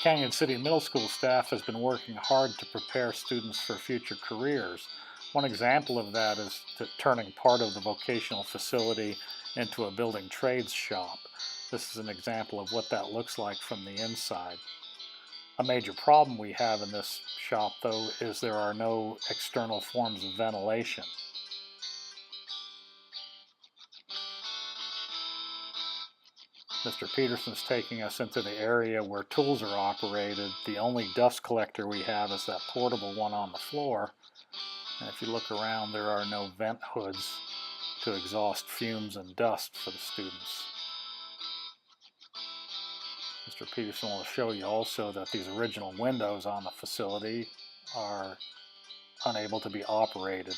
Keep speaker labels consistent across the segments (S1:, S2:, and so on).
S1: Cañon City Middle School staff has been working hard to prepare students for future careers. One example of that is turning part of the vocational facility into a building trades shop. This is an example of what that looks like from the inside. A major problem we have in this shop, though, is there are no external forms of ventilation. Mr. Peterson's taking us into the area where tools are operated. The only dust collector we have is that portable one on the floor. And if you look around, there are no vent hoods to exhaust fumes and dust for the students. Mr. Peterson will show you also that these original windows on the facility are unable to be operated.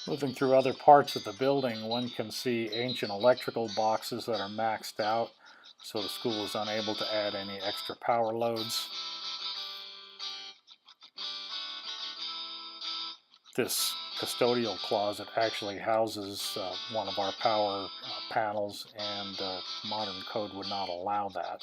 S1: Moving through other parts of the building, one can see ancient electrical boxes that are maxed out, so the school is unable to add any extra power loads. This custodial closet actually houses one of our power panels, and modern code would not allow that.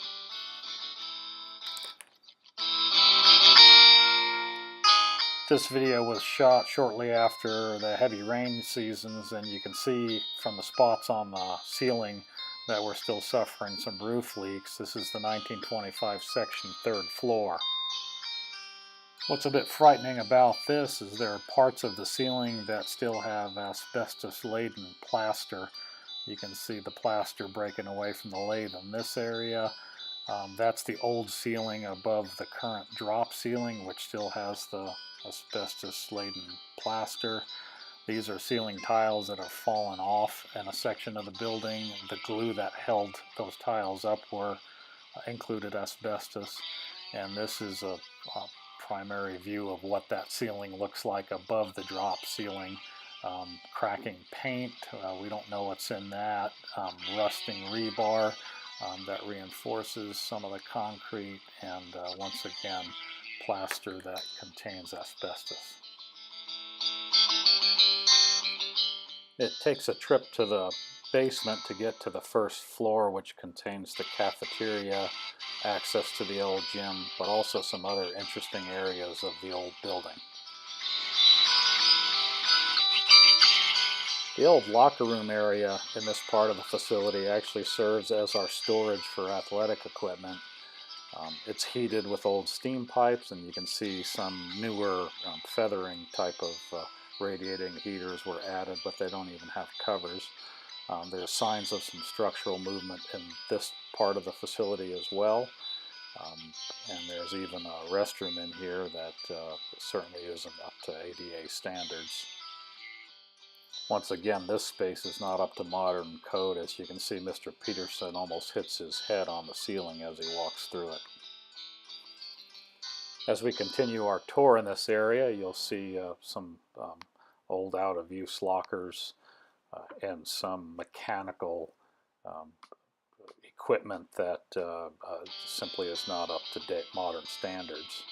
S1: This video was shot shortly after the heavy rain seasons, and you can see from the spots on the ceiling that we're still suffering some roof leaks. This is the 1925 section, 3rd floor. What's a bit frightening about this is there are parts of the ceiling that still have asbestos-laden plaster. You can see the plaster breaking away from the lathe in this area. That's the old ceiling above the current drop ceiling, which still has the asbestos-laden plaster. These are ceiling tiles that have fallen off in a section of the building. The glue that held those tiles up included asbestos, and this is a primary view of what that ceiling looks like above the drop ceiling. Cracking paint, we don't know what's in that. Rusting rebar that reinforces some of the concrete, and once again, plaster that contains asbestos. It takes a trip to the basement to get to the 1st floor, which contains the cafeteria, access to the old gym, but also some other interesting areas of the old building. The old locker room area in this part of the facility actually serves as our storage for athletic equipment. It's heated with old steam pipes, and you can see some newer feathering type of radiating heaters were added, but they don't even have covers. There's signs of some structural movement in this part of the facility as well. And there's even a restroom in here that certainly isn't up to ADA standards. Once again, this space is not up to modern code. As you can see, Mr. Peterson almost hits his head on the ceiling as he walks through it. As we continue our tour in this area, you'll see some old out-of-use lockers and some mechanical equipment that simply is not up to date modern standards.